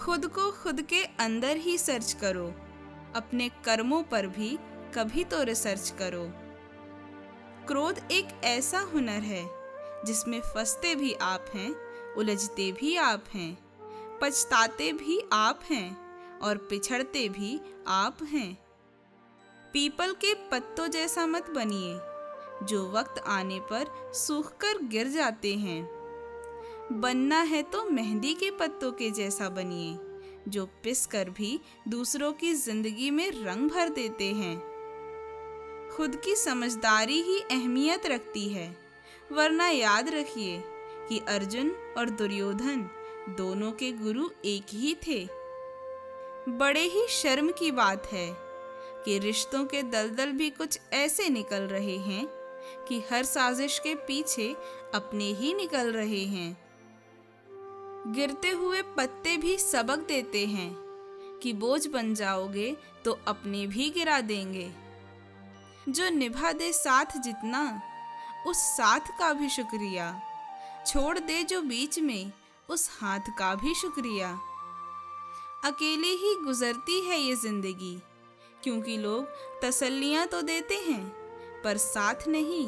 खुद को खुद के अंदर ही सर्च करो, अपने कर्मों पर भी कभी तो रिसर्च करो। क्रोध एक ऐसा हुनर है जिसमें फंसते भी आप हैं, उलझते भी आप हैं, पछताते भी आप हैं और पिछड़ते भी आप हैं। पीपल के पत्तों जैसा मत बनिए जो वक्त आने पर सूखकर गिर जाते हैं। बनना है तो मेहंदी के पत्तों के जैसा बनिए जो पिस कर भी दूसरों की जिंदगी में रंग भर देते हैं। खुद की समझदारी ही अहमियत रखती है, वरना याद रखिए कि अर्जुन और दुर्योधन दोनों के गुरु एक ही थे। बड़े ही शर्म की बात है कि रिश्तों के दलदल भी कुछ ऐसे निकल रहे हैं कि हर साजिश के पीछे अपने ही निकल रहे हैं। गिरते हुए पत्ते भी सबक देते हैं कि बोझ बन जाओगे तो अपने भी गिरा देंगे। जो निभा दे साथ जितना, उस साथ का भी शुक्रिया, छोड़ दे जो बीच में, उस हाथ का भी शुक्रिया। अकेले ही गुजरती है ये जिंदगी, क्योंकि लोग तसल्लियां तो देते हैं पर साथ नहीं।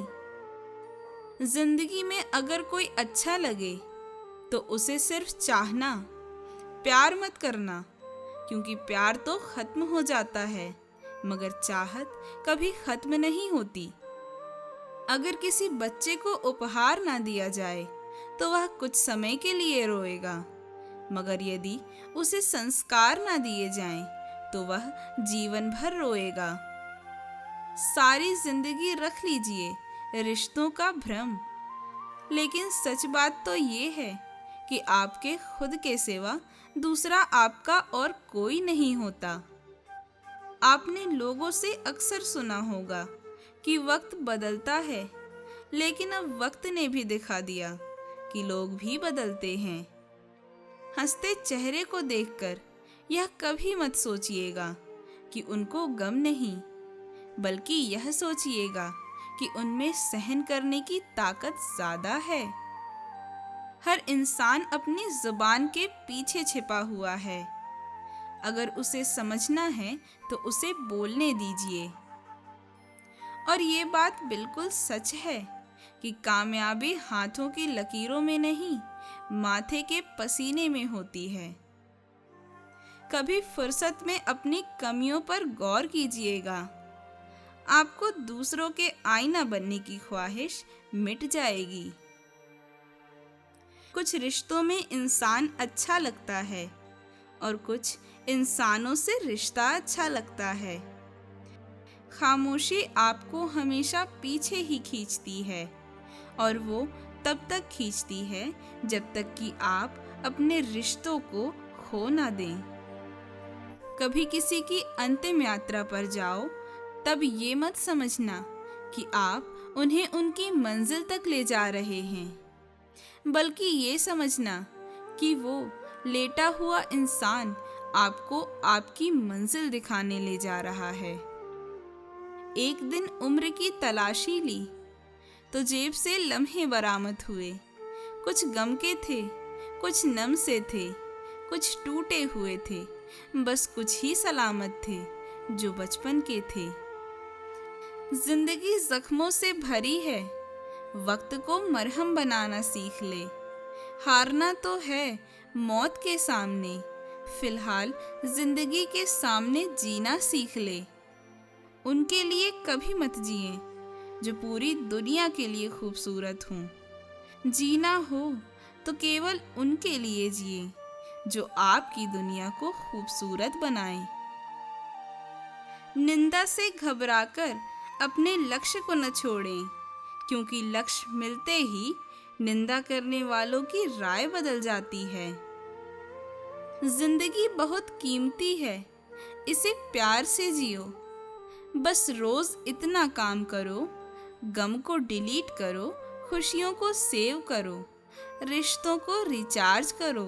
जिंदगी में अगर कोई अच्छा लगे तो उसे सिर्फ चाहना, प्यार मत करना, क्योंकि प्यार तो खत्म हो जाता है मगर चाहत कभी खत्म नहीं होती। अगर किसी बच्चे को उपहार ना दिया जाए तो वह कुछ समय के लिए रोएगा, मगर यदि उसे संस्कार ना दिए जाएं तो वह जीवन भर रोएगा। सारी जिंदगी रख लीजिए रिश्तों का भ्रम, लेकिन सच बात तो ये है कि आपके खुद के सिवा दूसरा आपका और कोई नहीं होता। आपने लोगों से अक्सर सुना होगा कि वक्त बदलता है, लेकिन अब वक्त ने भी दिखा दिया कि लोग भी बदलते हैं। हंसते चेहरे को देखकर यह कभी मत सोचिएगा कि उनको गम नहीं, बल्कि यह सोचिएगा कि उनमें सहन करने की ताकत ज़्यादा है। हर इंसान अपनी जुबान के पीछे छिपा हुआ है। अगर उसे समझना है तो उसे बोलने दीजिए। और ये बात बिल्कुल सच है कि कामयाबी हाथों की लकीरों में नहीं, माथे के पसीने में होती है। कभी फुर्सत में अपनी कमियों पर गौर कीजिएगा। आपको दूसरों के आईना बनने की ख्वाहिश मिट जाएगी। कुछ रिश्तों में इंसान अच्छा लगता है और कुछ इंसानों से रिश्ता अच्छा लगता है। खामोशी आपको हमेशा पीछे ही खींचती है और वो तब तक खींचती है जब तक कि आप अपने रिश्तों को खो ना दें। कभी किसी की अंतिम यात्रा पर जाओ तब ये मत समझना कि आप उन्हें उनकी मंजिल तक ले जा रहे हैं, बल्कि ये समझना कि वो लेटा हुआ इंसान आपको आपकी मंजिल दिखाने ले जा रहा है। एक दिन उम्र की तलाशी ली तो जेब से लम्हे बरामद हुए। कुछ गम के थे, कुछ नम से थे, कुछ टूटे हुए थे, बस कुछ ही सलामत थे जो बचपन के थे। जिंदगी जख्मों से भरी है, वक्त को मरहम बनाना सीख ले। हारना तो है मौत के सामने, फिलहाल जिंदगी के सामने जीना सीख ले। उनके लिए कभी मत जिए जो पूरी दुनिया के लिए खूबसूरत हों। जीना हो तो केवल उनके लिए जिए जो आपकी दुनिया को खूबसूरत बनाएं। निंदा से घबराकर अपने लक्ष्य को न छोड़ें, क्योंकि लक्ष्य मिलते ही निंदा करने वालों की राय बदल जाती है। जिंदगी बहुत कीमती है, इसे प्यार से जियो। बस रोज इतना काम करो, गम को डिलीट करो, खुशियों को सेव करो, रिश्तों को रिचार्ज करो,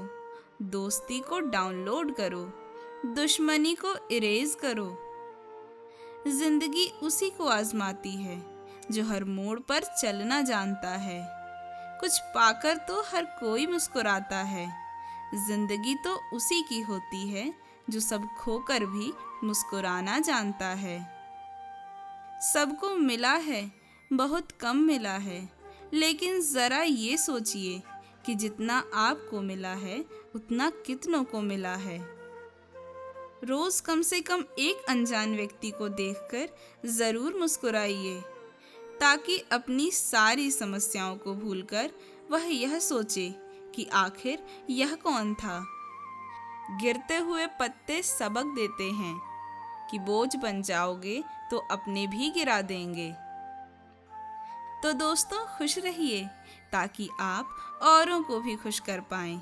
दोस्ती को डाउनलोड करो, दुश्मनी को इरेज करो। जिंदगी उसी को आजमाती है जो हर मोड़ पर चलना जानता है। कुछ पाकर तो हर कोई मुस्कुराता है, जिंदगी तो उसी की होती है जो सब खोकर भी मुस्कुराना जानता है। सबको मिला है, बहुत कम मिला है, लेकिन ज़रा ये सोचिए कि जितना आपको मिला है उतना कितनों को मिला है। रोज़ कम से कम एक अनजान व्यक्ति को देखकर ज़रूर मुस्कुराइए, ताकि अपनी सारी समस्याओं को भूलकर वह यह सोचे कि आखिर यह कौन था। गिरते हुए पत्ते सबक देते हैं कि बोझ बन जाओगे तो अपने भी गिरा देंगे। तो दोस्तों, खुश रहिए ताकि आप औरों को भी खुश कर पाएं।